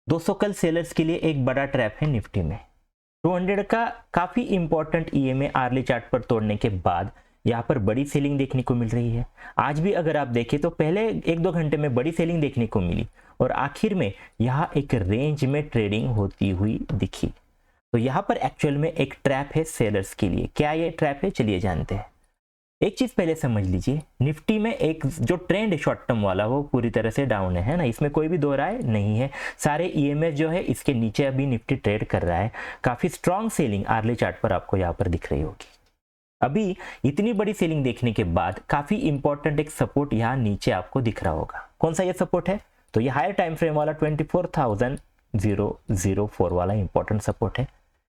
दोस्तों कल सेलर्स के लिए एक बड़ा ट्रैप है निफ्टी में। 200 का काफ़ी इंपॉर्टेंट ईएमए आर्ली चार्ट पर तोड़ने के बाद यहाँ पर बड़ी सेलिंग देखने को मिल रही है। आज भी अगर आप देखें तो पहले 1-2 घंटे में बड़ी सेलिंग देखने को मिली और आखिर में यहाँ एक रेंज में ट्रेडिंग होती हुई दिखी। तो यहाँ पर एक्चुअल में एक ट्रैप है सेलर्स के लिए। क्या ये ट्रैप है, चलिए जानते हैं। एक चीज पहले समझ लीजिए, निफ्टी में एक जो ट्रेंड है शॉर्ट टर्म वाला वो पूरी तरह से डाउन है ना, इसमें कोई भी दो राय नहीं है। सारे ईएमएस जो है इसके नीचे अभी निफ्टी ट्रेड कर रहा है। काफी स्ट्रॉन्ग सेलिंग आर्ली चार्ट पर आपको यहाँ पर दिख रही होगी। अभी इतनी बड़ी सेलिंग देखने के बाद काफी इंपॉर्टेंट एक सपोर्ट यहाँ नीचे आपको दिख रहा होगा। कौन सा ये सपोर्ट है? तो ये हायर टाइम फ्रेम वाला 24,004 वाला इंपॉर्टेंट सपोर्ट है।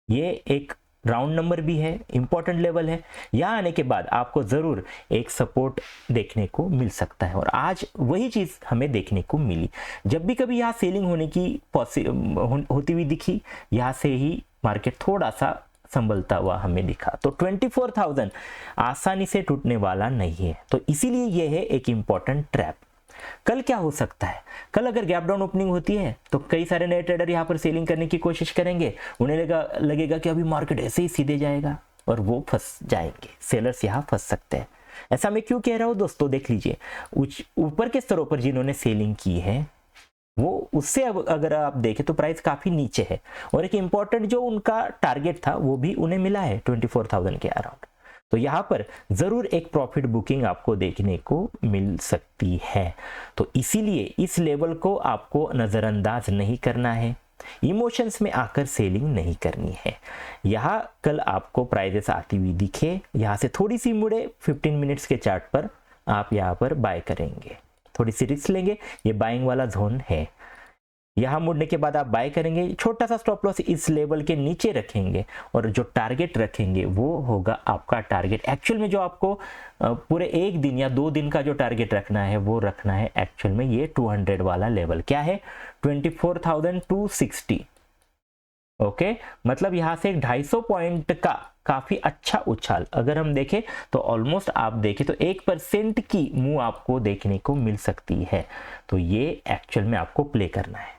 ये एक राउंड नंबर भी है, इंपॉर्टेंट लेवल है। यहाँ आने के बाद आपको जरूर एक सपोर्ट देखने को मिल सकता है और आज वही चीज हमें देखने को मिली। जब भी कभी यहाँ सेलिंग होने की होती हुई दिखी, यहाँ से ही मार्केट थोड़ा सा संभलता हुआ हमें दिखा। तो 24,000 आसानी से टूटने वाला नहीं है, तो इसीलिए यह है एक इंपॉर्टेंट ट्रैप। कल क्या हो सकता है? कल अगर गैप डाउन ओपनिंग होती है तो कई सारे नए ट्रेडर यहां पर सेलिंग करने की कोशिश करेंगे। उन्हें लगेगा कि अभी मार्केट ऐसे ही सीधे जाएगा और वो फंस जाएंगे। सेलर्स यहां फंस सकते हैं। ऐसा मैं क्यों कह रहा हूं दोस्तों, देख लीजिए ऊपर के स्तरों पर जिन्होंने सेलिंग की है वो उससे अब अगर आप देखें तो प्राइस काफी नीचे है और एक इंपॉर्टेंट जो उनका टारगेट था वो भी उन्हें मिला है 24,000 के अराउंड। तो यहां पर जरूर एक प्रॉफिट बुकिंग आपको देखने को मिल सकती है। तो इसीलिए इस लेवल को आपको नजरअंदाज नहीं करना है, इमोशंस में आकर सेलिंग नहीं करनी है। यहां कल आपको प्राइसेस आती हुई दिखे, यहां से थोड़ी सी मुड़े 15 मिनट्स के चार्ट पर आप यहां पर बाय करेंगे, थोड़ी सी रिस्क लेंगे। ये बाइंग वाला जोन है, यहां मुड़ने के बाद आप बाय करेंगे। छोटा सा स्टॉप लॉस इस लेवल के नीचे रखेंगे और जो टारगेट रखेंगे वो होगा आपका टारगेट। एक्चुअल में जो आपको पूरे एक दिन या 2 दिन का जो टारगेट रखना है वो रखना है एक्चुअल में ये 200 वाला लेवल। क्या है? 24,260। ओके, मतलब यहां से 250 पॉइंट का काफी अच्छा उछाल अगर हम देखें तो ऑलमोस्ट आप देखें तो 1% की मूव आपको देखने को मिल सकती है। तो ये एक्चुअल में आपको प्ले करना है।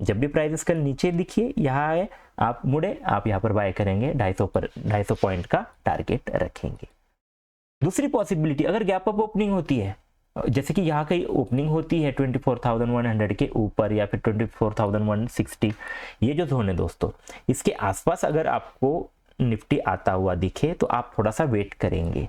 जब भी प्राइसेस कल नीचे दिखिए, यहाँ है आप मुड़े, आप यहाँ पर बाय करेंगे, 250 पॉइंट का टारगेट रखेंगे। दूसरी पॉसिबिलिटी, अगर गैप अप ओपनिंग होती है, जैसे कि यहाँ कहीं ओपनिंग होती है 24,100 के ऊपर या फिर 24,160, ये जो जोन है दोस्तों, इसके आसपास अगर आपको निफ्टी आता हुआ दिखे तो आप थोड़ा सा वेट करेंगे।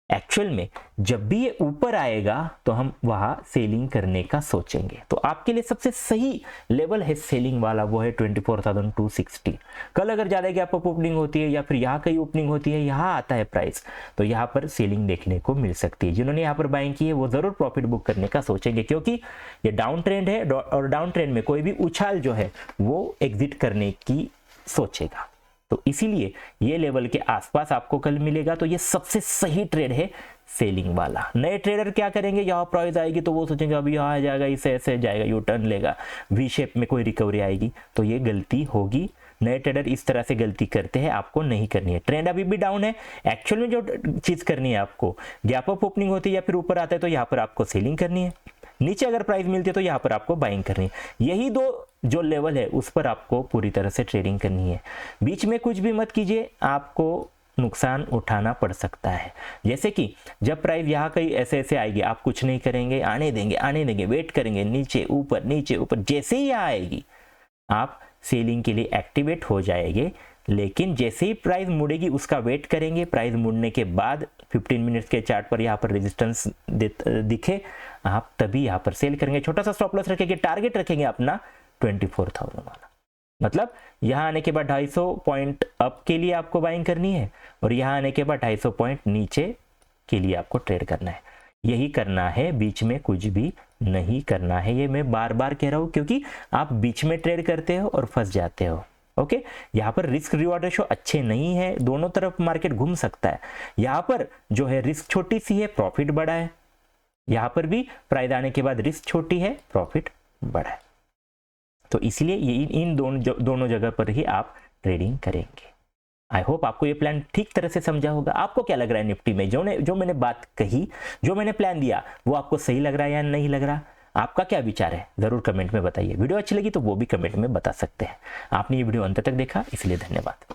एक्चुअल में जब भी ये ऊपर आएगा तो हम वहां सेलिंग करने का सोचेंगे। तो आपके लिए सबसे सही लेवल है सेलिंग वाला, वो है 24,260। कल अगर ज्यादा गैप अप ओपनिंग होती है या फिर यहाँ कहीं ओपनिंग होती है, यहाँ आता है प्राइस, तो यहाँ पर सेलिंग देखने को मिल सकती है। जिन्होंने यहाँ पर बाइंग की है वो जरूर प्रॉफिट बुक करने का सोचेंगे, क्योंकि ये डाउन ट्रेंड है और डाउन ट्रेंड में कोई भी उछाल जो है वो एग्जिट करने की सोचेगा। तो इसीलिए ये लेवल के आसपास आपको कल मिलेगा। तो ये सबसे सही ट्रेड है सेलिंग वाला। नए ट्रेडर क्या करेंगे, यहाँ प्राइस आएगी तो वो सोचेंगे अभी यहाँ आ जाएगा, इसे ऐसे जाएगा, यू टर्न लेगा, वी शेप में कोई रिकवरी आएगी, तो ये गलती होगी। नए ट्रेडर इस तरह से गलती करते हैं, आपको नहीं करनी है। ट्रेंड अभी भी डाउन है, एक्चुअल में जो चीज करनी है आपको, गैप अप ओपनिंग होती है या फिर ऊपर आता है तो यहाँ पर आपको सेलिंग करनी है। नीचे अगर प्राइस मिलती है तो यहाँ पर आपको बाइंग करनी है। यही दो जो लेवल है उस पर आपको पूरी तरह से ट्रेडिंग करनी है। बीच में कुछ भी मत कीजिए, आपको नुकसान उठाना पड़ सकता है। जैसे कि जब प्राइस यहाँ कहीं ऐसे आएगी, आप कुछ नहीं करेंगे, आने देंगे, वेट करेंगे, नीचे ऊपर, जैसे ही यहाँ आएगी आप सेलिंग के लिए एक्टिवेट हो जाएंगे। लेकिन जैसे ही प्राइस मुड़ेगी उसका वेट करेंगे, प्राइस मुड़ने के बाद 15 मिनट्स के चार्ट पर यहाँ पर रेजिस्टेंस दिखे, आप तभी यहाँ पर सेल करेंगे। छोटा सा स्टॉप लॉस रखेंगे, टारगेट रखेंगे अपना 24,000 वाला। मतलब यहाँ आने के बाद 250 पॉइंट अप के लिए आपको बाइंग करनी है और यहाँ आने के बाद 250 पॉइंट नीचे के लिए आपको ट्रेड करना है। यही करना है, बीच में कुछ भी नहीं करना है। ये मैं बार बार कह रहा हूं क्योंकि आप बीच में ट्रेड करते हो और फंस जाते हो। ओके, यहाँ पर रिस्क रिवॉर्ड रेशो अच्छे नहीं है, दोनों तरफ मार्केट घूम सकता है। यहाँ पर जो है रिस्क छोटी सी है, प्रॉफिट बड़ा है। यहाँ पर भी प्राइस आने के बाद रिस्क छोटी है, प्रॉफिट बड़ा है। तो इसलिए ये इन दोनों जगह पर ही आप ट्रेडिंग करेंगे। आई होप आपको ये प्लान ठीक तरह से समझा होगा। आपको क्या लग रहा है निफ्टी में, जो मैंने बात कही, जो मैंने प्लान दिया, वो आपको सही लग रहा है या नहीं लग रहा? आपका क्या विचार है ज़रूर कमेंट में बताइए। वीडियो अच्छी लगी तो वो भी कमेंट में बता सकते हैं। आपने ये वीडियो अंत तक देखा इसलिए धन्यवाद।